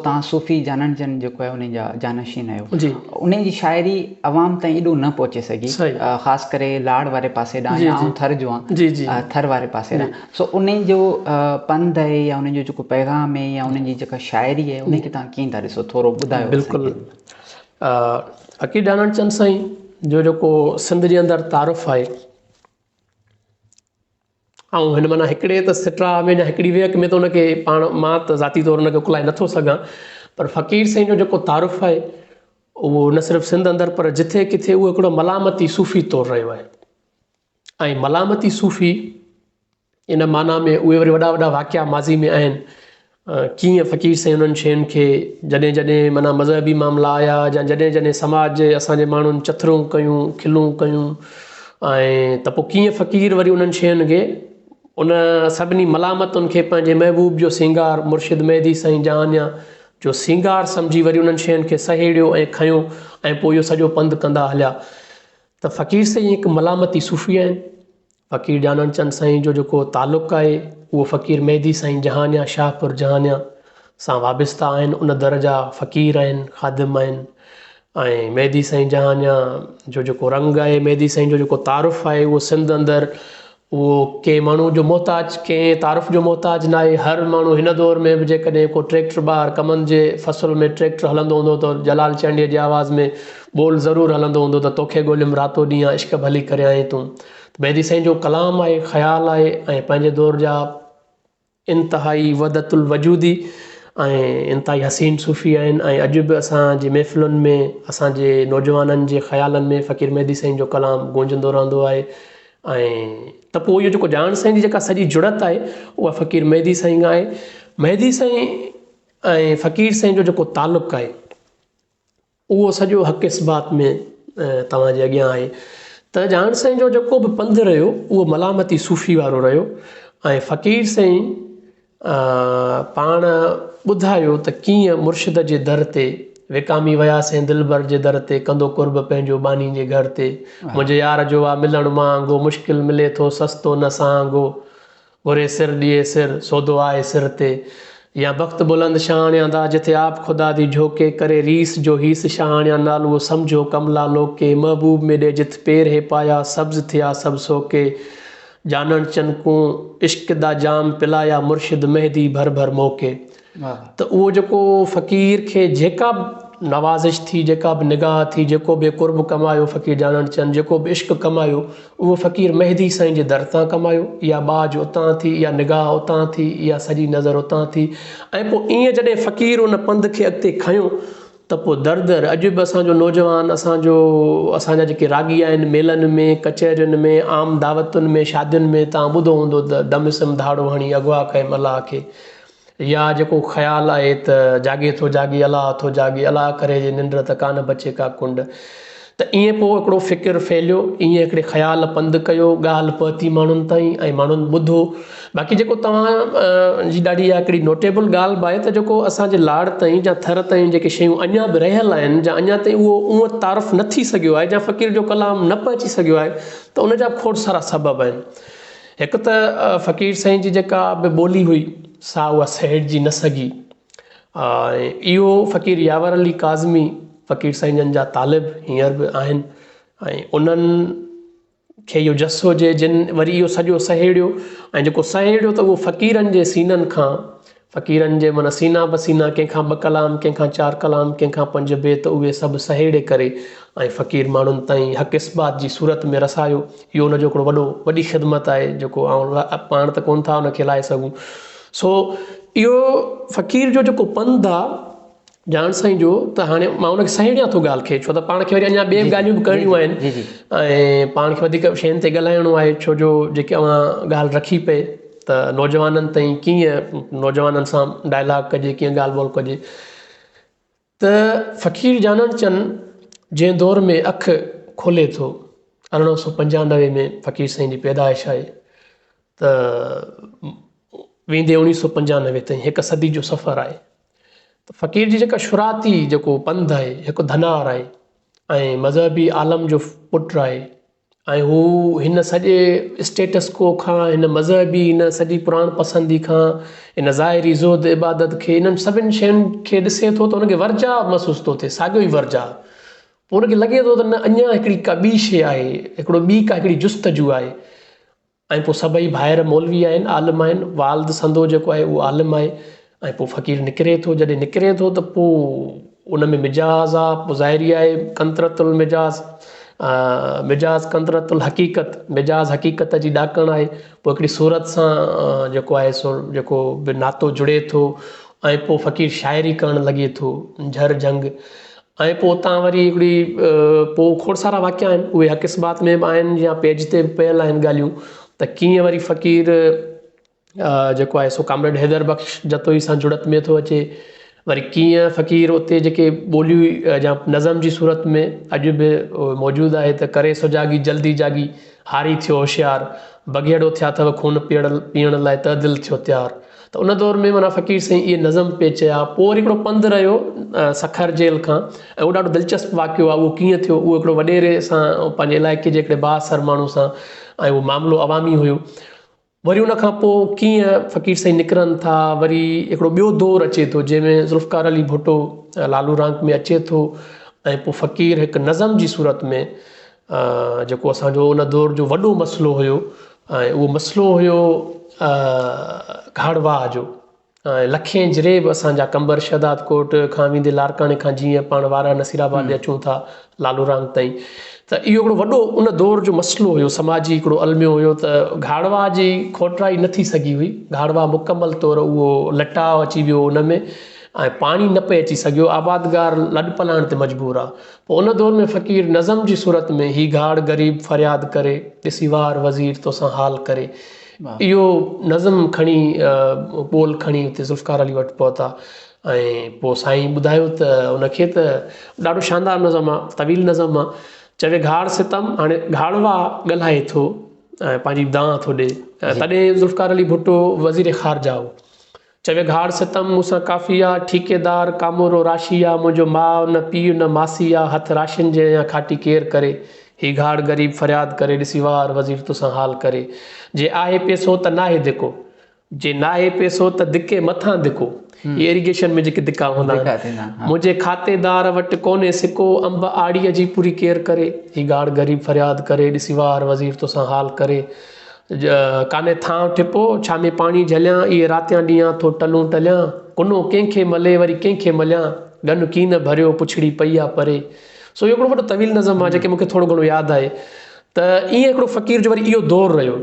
तव्हां सूफ़ी जानण जन जेको आहे उन जा जानशीन आहियो जी उन जी शाइरी अवाम ताईं एॾो न पहुचे सघी सही ख़ासि करे लाड़ वारे पासे ॾांहुं जी या जी आउं थर जो आहियां जी जी थर वारे पासे जी ॾांहुं सो उन जो पंध आहे या उन जो जेको पैगाम आहे या उन जी जेका शाइरी आहे उनखे तव्हां कीअं था ॾिसो थोरो ॿुधायो बिल्कुलु असांखे। फ़क़ीर जानण चंद साईं जो जेको सिंध जे अंदरि तारुफ़ आहे ऐं हिन माना हिकिड़े त सिटरा में या हिकिड़ी वेक में त उनखे पाण मां त ज़ाती तौरु उनखे उकलाए नथो सघां, पर फ़क़ीर साईं जो जेको तारुफ़ आहे उहो न सिर्फ़ु सिंध अंदरि पर जिथे किथे उहो हिकिड़ो मलामती सूफ़ी तौरु रहियो आहे। ऐं मलामती सूफ़ी इन माना में उहे वरी वॾा वॾा वाक़िया माज़ी में आहिनि। कीअं फ़क़ीर साईं उन्हनि शयुनि खे जॾहिं जॾहिं माना मज़हबी मामला आया या जॾहिं जॾहिं समाज जे असांजे माण्हुनि चथरूं कयूं खिलूं कयूं ऐं त पोइ कीअं फ़क़ीर वरी उन्हनि शयुनि खे उन सभिनी मलामतुनि खे पंहिंजे महबूब जो सिंगार मुर्शिद मेहदी साईं जहानिया जो सिंगार सम्झी वरी उन्हनि शयुनि खे सहेड़ियो ऐं खयो ऐं पोइ इहो सॼो पंधु कंदा हलिया। त फ़क़ीर साईं हिकु मलामती सूफ़ी आहिनि। फ़क़ीर जानण चंद साईं जो जेको तालुक़ु आहे उहो फ़क़ीर मेहदी साईं जहानिया शाहपुर जहानिया सां वाबिस्ता आहिनि। उन दर जा फ़क़ीर आहिनि, ख़ादिम आहिनि। ऐं मेहदी साईं जहानिया जो जेको रंग आहे, मेहदी साईं जो जेको तारुफ़ आहे उहो सिंध अंदरि उहो कंहिं माण्हू जो मोहताज कंहिं तारुफ़ जो मोहताज न आहे। हर माण्हू हिन दौर में बि जेकॾहिं को ट्रैक्टर ॿाहिरि कमनि जे फ़सुल में ट्रैक्टर हलंदो हूंदो त जलाल चांडीअ जी आवाज़ में ॿोल ज़रूरु हलंदो हूंदो त तोखे ॻोल्हियुमि रातो ॾींहुं आहे इश्क भली करे आई तूं। मेहदी साईं जो कलाम आहे, ख़्याल आहे ऐं पंहिंजे दौर जा इंतिहाई वदतुल वजूदी ऐं इंतिहाई हसीन सूफ़ी आहिनि। ऐं अॼु बि असांजे महफ़िलुनि में असांजे नौजवाननि जे ख़्यालनि में फ़क़ीर मेहदी साईं जो कलाम गूंजंदो रहंदो आहे। ऐं त पोइ इहो जेको जानण साईं जी जेका सॼी जुड़त आहे उहा फ़क़ीर मेहदी साईं आहे। मेहदी साईं ऐं फ़क़ीर साईं जो जेको तालुक़ु आहे उहो सॼो हक़ इस्बात में तव्हांजे अॻियां आहे। त जानण साईं जो जेको बि पंधु रहियो उहो मलामती सूफ़ी वारो रहियो। ऐं फ़क़ीर साईं पाण ॿुधायो त कीअं मुर्शिद जे दर ते विकामी वियासीं दिलबर जे दर ते कंदो कुर्ब पंहिंजो बानी जे घर ते मुंहिंजे यार जो आहे मिलणु महांगो मुश्किल मिले थो सस्तो न सहांगो घुरे सिर ॾिए सिर सौदो आहे सिर ते या बख़्त बुलंद शाहाणियांदा जिथे आप ख़ुदा दी झोके करे रीस जो हीस शाहाणिया नालो सम्झो कमला लोके महबूब में ॾे जिथ पेर हे पाया सब्ज़ थिया सभु सोके जानण चनकूं इश्क दा जाम पिलाया मुर्शिद मेहदी भर भर मौके। त उहो जेको फ़क़ीर खे जेका बि नवाज़िश थी जेका बि निगाह थी जेको बि कुर्ब कमायो फ़क़ीर जानण चंद जेको बि इश्क कमायो उहो फ़क़ीर मेहदी साईं जे दर तां कमायो। इहा बाज उतां थी, इहा निगाह उतां थी, इहा सॼी नज़र उतां थी। ऐं पोइ ईअं जॾहिं फ़क़ीर उन पंध खे अॻिते खयो त पोइ दर दर अॼु बि असांजो नौजवान असांजा जेके रागी आहिनि मेलनि में कचहरियुनि में आम दावतुनि में शादियुनि में तव्हां ॿुधो हूंदो त दम सिम धाड़ो हणी अॻवा कए मलाह खे या जेको ख़्यालु आहे त जाॻे थो जाॻी अलाह थो जाॻे अलाह करे जे निंड त कान बचे का कुंड। त ईअं पोइ हिकिड़ो फ़िकिर फैलियो ईअं हिकिड़े ख़्यालु पंधु कयो ॻाल्हि पहुती माण्हुनि ताईं ऐं माण्हुनि ॿुधो। बाक़ी जेको तव्हां जी ॾाढी इहा हिकिड़ी नोटेबल ॻाल्हि बि आहे त जेको असांजे लाड़ ताईं या थर ताईं जेके शयूं अञा बि रहियल आहिनि या अञा ताईं उहो तारुफ़ न थी सघियो आहे या फ़क़ीर जो कलाम न पहुची सघियो आहे त उन जा खोड़ सारा सबब आहिनि। हिकु त फ़क़ीर साईं जी जेका बि ॿोली हुई सा उहा सहेड़जी न सघी। इहो फ़क़ीर यावर अली काज़मी फ़क़ीर साईं जन जा तालिब हींअर बि आहिनि ऐं उन्हनि खे इहो जसो हुजे जिन वरी इहो सॼो सहेड़ियो ऐं जेको सहेड़ियो त उहो फ़क़ीरनि जे सीननि खां फ़क़ीरनि जे माना सीना बसीना कंहिंखां 2 कलाम कंहिंखां 4 कलाम कंहिंखां 5 बेत उहे सभु सहेड़े करे ऐं फ़क़ीर माण्हुनि ताईं हक़ इस्बात जी सूरत में रसायो। इहो उनजो हिकिड़ो वॾी ख़िदमत आहे जेको पाण त कोन था उनखे लाहे सघूं। सो इहो फ़क़ीर जो जेको पंधु आहे जानण साईं जो त हाणे मां उनखे सहेड़ियां थो ॻाल्हि खे छो त पाण खे वरी अञा ॿिए ॻाल्हियूं बि करणियूं आहिनि ऐं पाण खे वधीक शयुनि ते ॻाल्हाइणो आहे छो जो जेके ॻाल्हि रखी पए त नौजवाननि ताईं कीअं नौजवाननि सां डायलॉग कजे कीअं ॻाल्हि ॿोल कजे। त फ़क़ीर जानण चंद जंहिं दौर में अखि खोले थो 1895 में फ़क़ीर साईं जी पैदाइश आहे त वेंदे 1995 ताईं 1 सदी जो सफ़र आहे। त फ़क़ीर जी जेका शुराती जेको पंधु आहे हिकु धनार आहे ऐं मज़हबी आलम जो पुटु आहे ऐं हू हिन सॼे स्टेटस को खां, हिन मज़हबी, हिन सॼी पुराण पसंदी खां, हिन ज़ाहिरी ज़ुहद इबादत खे, हिननि सभिनि शयुनि खे ॾिसे थो त हुनखे वर्जा महसूसु थो थिए, साॻियो ई वर्जा। पोइ हुनखे लॻे थो त न, अञा हिकिड़ी का ॿी शइ आहे, हिकिड़ो ॿी का हिकिड़ी जुस्तजू आहे। ऐं पोइ सभई भाइर मौलवी आहिनि, आलिम आहिनि, वाल्द संदो जेको आहे उहो आलिम आहे। ऐं पोइ फ़क़ीर निकिरे थो, जॾहिं निकिरे थो त पोइ उन में मिजाज़ आहे, पोइ ज़ाहिरी आहे कंतरतुल मिजाज़, मिजाज़ कंतरतुल हक़ीक़त, मिजाज़ हक़ीक़त जी ॾाकण आहे। पोइ हिकिड़ी सूरत सां जेको आहे सो जेको बि नातो जुड़े थो, ऐं पोइ फ़क़ीर शाइरी करणु लॻे थो, झर जंग। ऐं पोइ उतां वरी हिकिड़ी पोइ खोड़ सारा वाक़िया आहिनि, उहे हक़िस्बात में बि आहिनि या पेज ते बि पियल आहिनि ॻाल्हियूं, त कीअं वरी फ़क़ीर जेको आहे सो कामरेड हैदर बख़्श जतोई सां जुड़त में थो अचे। वरी कीअं फ़क़ीर उते जेके ॿोलियूं या नज़म जी सूरत में अॼु बि मौजूदु आहे त करे सुजागी जल्दी जागी, हारी थियो होशियार, बघेड़ो थिया अथव खून पीअण लाइ त दिलि थियो तयारु। त उन दौर में माना फ़क़ीर साईं इहे नज़म पिए चया। पोइ वरी हिकिड़ो पंधु रहियो सखर जेल खां, ऐं उहो ॾाढो दिलचस्पु वाक़ियो आहे। उहो कीअं थियो, उहो हिकिड़ो वॾेरे सां पंहिंजे इलाइक़े जे हिकिड़े बाअसर माण्हू सां, ऐं उहो मामिलो अवामी हुयो। वरी उन खां पोइ कीअं फ़क़ीर साईं निकिरनि था, वरी हिकिड़ो ॿियो दौरु अचे थो जंहिंमें ज़ुल्फ़कार अली भुट्टो लालू रांक में अचे थो, ऐं पोइ फ़क़ीर हिकु नज़म जी सूरत में जेको असांजो उन दौर जो वॾो मसइलो हुयो, ऐं उहो मसइलो हुयो घाड़वाह जो। लखें जरेब असांजा कंबर शहदाद कोट खां वेंदे लारकाणे खां जीअं पाण वारा नसीराबाद अचूं था लालू रांग ताईं, त इहो हिकिड़ो वॾो उन दौर जो मसइलो हुयो, समाजी हिकिड़ो अलमियो हुयो त घाड़वाह जी खोटराई न थी सघी हुई। घाड़वाह मुकमल तौर उहो लटाव अची वियो उन में, ऐं पाणी न पिए अची सघियो, आबादगार लॾ पलाइण ते मजबूर आहे। पोइ उन दौर में फ़क़ीर नज़म जी सूरत में ही घाड़ ग़रीब फ़रियाद करे, ॾिसी वार वज़ीर तोसां हाल करे, इहो नज़म खणी ॿोल खणी हुते ज़ुल्फ़कार अली वटि पहुता। ऐं पोइ साईं ॿुधायो त उनखे त ॾाढो शानदार नज़म आहे, तवील नज़म आहे। चवे घाड़ सितम, हाणे घाड़वाह ॻाल्हाए थो ऐं पंहिंजी दांह थो ॾे, तॾहिं ज़ुल्फ़कार अली भुट्टो वज़ीर ख़ारजा हो। चवे घाड़ सितम मूंसां काफ़ी आहे, ठीकेदार कामोरो राशी आहे, मुंहिंजो माउ न पीउ न मासी आहे, हथ राशिन जे या खाटी केर करे, ही घाड़ ग़रीब फ़रियाद करे, ॾिसी वार वज़ीर तोसां हाल करे। जे आहे पैसो त नाहे धिको, जे नाहे पैसो त धिके मथां धिको, ये इरिगेशन में जेके धिका हूंदा आहिनि। मुंहिंजे खातेदार वटि कोन्हे सिको, अंब आड़ीअ जी पूरी केर करे, ही घाड़ ग़रीब फ़रियाद करे, ॾिसी वार वज़ीर तोसां हाल करे। कान्हे थांव ठिपो, छा में पाणी झलियां, इहे रातियां ॾींहं थो टलूं टलियां, कुनो कंहिंखे मले वरी कंहिंखे मलियां, गन कीन भरियो पुछड़ी पई आहे परे। सो इहो हिकिड़ो वॾो तवील नज़म आहे जेके मूंखे थोरो घणो यादि आहे। त ईअं हिकिड़ो फ़क़ीर जो वरी इहो दौरु रहियो,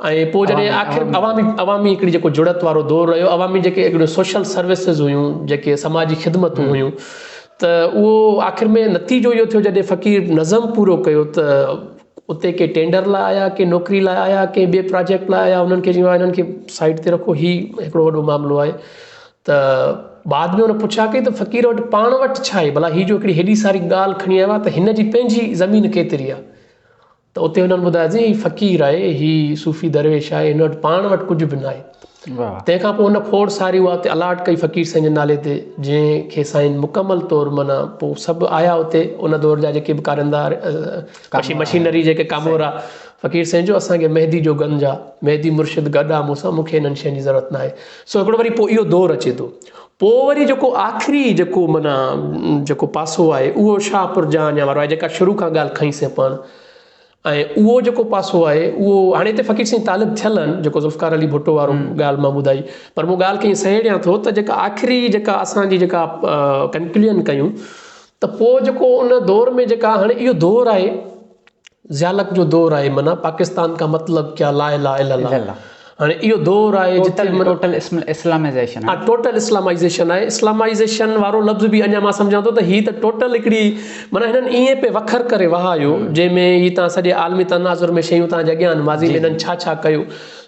ऐं पोइ जॾहिं आख़िर अवामी हिकिड़ी जेको जुड़त वारो दौरु रहियो, अवामी जेके हिकिड़ो सोशल सर्विसिस हुयूं, जेके समाजी ख़िदमतूं हुयूं, त उहो आख़िर में नतीजो इहो थियो जॾहिं फ़क़ीर नज़म पूरो कयो त उते के टेंडर लाइ आया, के नौकिरी लाइ आया, के ॿिए प्रोजेक्ट लाइ आया, उन्हनि खे चयो हिननि खे साइड ते रखो, ही हिकिड़ो वॾो मामिलो आहे। त बाद में हुन पुछा कई त फ़क़ीर वटि पाण वटि छा आहे, भला ही जो हिकिड़ी हेॾी सारी ॻाल्हि खणी आयो आहे त हिन जी पंहिंजी ज़मीन केतिरी आहे, त उते हुननि ॿुधायोसीं ही फ़क़ीर आहे, ही सूफ़ी दरवेश आहे, हिन वटि पाण वटि कुझु बि न आहे। तंहिंखां पोइ हुन खोड़ सारी उहा उते अलाट कई फ़क़ीर साईं जे नाले ते, जंहिंखे साईं मुकमल तौरु माना पोइ सभु आया उते उन दौर जा जेके बि कारींदार मशीनरी जेके कामोर आहे फ़क़ीर साईं जो, असांखे मेहदी जो गंज आहे, मेहदी मुर्शिद गॾु आहे मूंसां, मूंखे हिननि शयुनि जी ज़रूरत न आहे। सो हिकिड़ो वरी पोइ इहो दौरु अचे थो। पोइ वरी जेको आख़िरी जेको माना जेको पासो आहे उहो शाहपुर जान वारो आहे, जेका शुरू खां ॻाल्हि खईंसीं पाण। ऐं उहो जेको पासो आहे उहो हाणे हिते फ़क़ीर साईं तालिब थियल आहिनि, जेको ज़ुल्फ़कार अली भुट्टो वारो ॻाल्हि मां ॿुधाई, पर मूं ॻाल्हि खे सहेड़ियां थो त जेका आख़िरी जेका असांजी जेका कंक्लूजन कयूं, त पोइ जेको उन दौर में जेका हाणे इहो दौरु आहे ज़ियालत जो दौरु आहे, माना पाकिस्तान का मतिलब क्या ला इलाहा इल्लल्लाह, हाणे इहो दौरु आहे टोटल इस्लामाइज़ेशन, हा टोटल इस्लामाइज़ेशन आहे। इस्लामाइज़ेशन वारो लफ़्ज़ बि अञा मां सम्झां थो त हीअ त टोटल हिकिड़ी माना हिननि ईअं पे वखर करे वहायो, जंहिंमें हीअ तव्हां सॼे आलमी तनाज़ुर में शयूं तव्हांजे अॻियां आहिनि, माज़ी में हिननि छा छा कयो,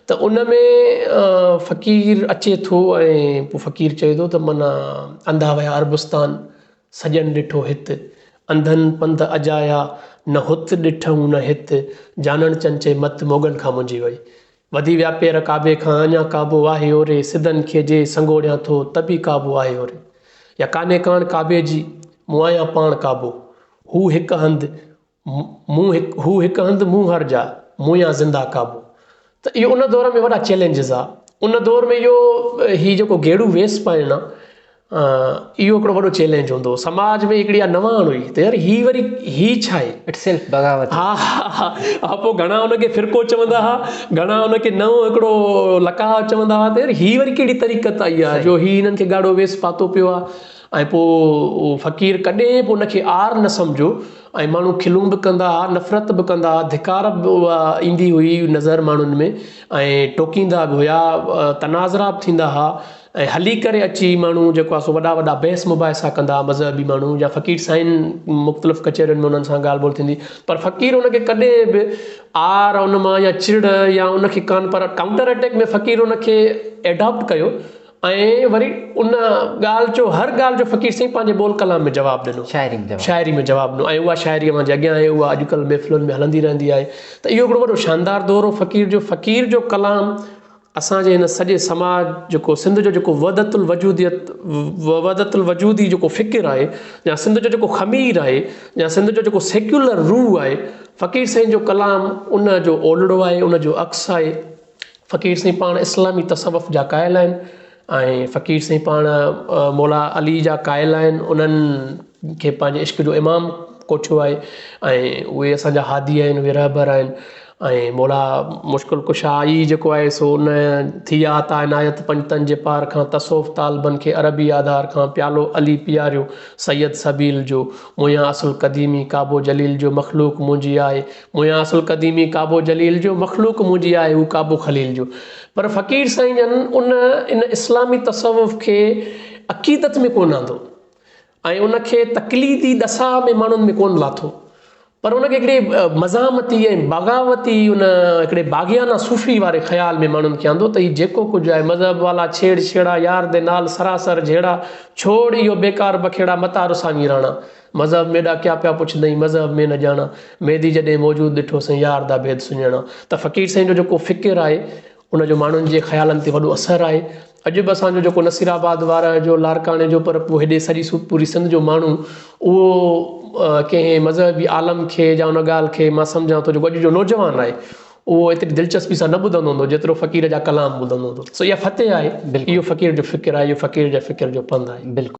त उन में फ़क़ीर अचे थो ऐं पोइ फ़क़ीर चए थो त माना अंधा विया अरबुस्तान, सॼनि ॾिठो हिते, अंधनि पंध अजाया, न हुत ॾिठऊं न हित, जानण चंचे मत मोगन खां मुंहिंजी वई, वधी विया पेर काबे खां, अञा काबो आहे ओरे, सिधनि खे जे संगोड़ियां थो तबी काबो आहे ओरे, या कान्हे कान काबे जी मूं आहियां पाण काबो, हू हिकु हंधि मूं हू हिकु हंधि मूं हर जा मुंहिंजा ज़िंदा क़ाबू। त इहो उन दौर में वॾा चैलेंजिस आहे। उन दौर में हीउ जेको गेड़ू वेस पाइणु आहे इहो हिकिड़ो वॾो चैलेंज हूंदो। समाज में हिकिड़ी नवाण हुई त यार हीउ छा आहे, इट्स सेल्फ बग़ावत। हा हा हा पोइ घणा हुनखे फ़िरक़ो चवंदा हुआ, घणा हुनखे नओं हिकिड़ो लकाव चवंदा हुआ त यार हीअ वरी कहिड़ी तरीक़त आई आहे जो हीउ हिननि खे ॻाढ़ो वेस पातो पियो आहे। ऐं पोइ फ़क़ीर कॾहिं बि उनखे आर न सम्झो ऐं माण्हू खिलूं बि कंदा हुआ, नफ़रत बि कंदा हुआ, धिकार बि ईंदी हुई नज़र माण्हुनि में, ऐं टोकींदा बि हुया, तनाज़रा बि थींदा हुआ। ऐं हली करे अची माण्हू जेको आहे सो वॾा वॾा बहस मुबाहिसा कंदा मज़हबी माण्हू या फ़क़ीर साईं मुख़्तलिफ़ कचहरियुनि में उन्हनि सां ॻाल्हि ॿोल थींदी। पर फ़क़ीर उनखे कॾहिं बि आर उन मां या चिड़ या उनखे कान, पर काउंटर अटैक में फ़क़ीर उनखे एडॉप्ट कयो ऐं वरी उन ॻाल्हि जो हर ॻाल्हि जो फ़क़ीर साईं पंहिंजे ॿोल कलाम में जवाबु ॾिनो, शाइरी में जवाबु ॾिनो। ऐं उहा शाइरी मुंहिंजे अॻियां आहे, उहा अॼुकल्ह महफ़िलुनि में हलंदी रहंदी आहे। त इहो हिकिड़ो वॾो शानदार दौर हो फ़क़ीर जो कलाम असांजे हिन सॼे समाज जेको सिंध जो जेको वहदतुल वजूदी जेको फ़िकिर आहे या सिंध जो जेको ख़मीर आहे या सिंध जो जेको सेक्युलर रूह आहे, फ़क़ीर साईं जो कलाम उन जो ओलड़ो आहे, उन जो अक्स आहे। फ़क़ीर साईं पाण इस्लामी तसवुफ़ जा क़ाइल आहिनि ऐं फ़क़ीर साईं पाण मौला अली जा क़ाइल आहिनि, उन्हनि खे पंहिंजे इश्क जो इमाम कोठियो आहे ऐं उहे असांजा हादी आहिनि, उहे रहबर आहिनि। ऐं मौला मुश्किल कुशाई जेको आहे सो उन थी आता इनायत पंजतन जे पार खां तसोफ़ तालबन खे अरबी आधार खां प्यालो अली पियारियो सैयद सबील जो मुया असुल क़दीमी काबो जलील जो मख़लूक मुंहिंजी आहे, मुया असुल क़दीमी काबो जलील जो मख़लूक मुंहिंजी आहे हू काबो खलील जो। पर फ़क़ीर साईं जन इन इस्लामी तसवुफ़ खे अक़ीदत में कोन आंदो ऐं उनखे तक़लीदी दसा में माण्हुनि में कोन लाथो, पर उनखे हिकिड़े मज़ामती ऐं बग़ावती उन हिकिड़े बाग़ियाना सूफ़ी वारे ख़्याल में माण्हुनि खे आंदो त हीउ जेको कुझु आहे मज़हब वाला छेड़ छेड़ा यार दे नाल सरासर जहिड़ा छोड़ इहो बेकार बखेड़ा मता रुसानी राणा मज़हब में एॾा क्या पिया पुछंदई मज़हब में न ॼाणा मेदी जॾहिं मौजूदु ॾिठो साईं यार दा भेद सुञाणा। त फ़क़ीर साईं जो जेको फ़िकिर आहे उनजो माण्हुनि जे ख़्यालनि ते वॾो असरु आहे। अॼु बि असांजो जेको नसीराबाद वारा जो लारकाणे जो पर पोइ हेॾे सॼी पूरी सिंध जो माण्हू उहो कंहिं मज़हबी आलम खे या उन ॻाल्हि खे मां सम्झां थो जेको अॼु जो नौजवान आहे उहो एतिरी दिलचस्पी सां न ॿुधंदो हूंदो जेतिरो फ़क़ीर जा कलाम ॿुधंदो हूंदो। सो इहा फ़तेह आहे, इहो फ़क़ीर जो फ़िकिर आहे, इहो फ़क़ीर जे फ़िकिर जो पंधु आहे। बिल्कुलु।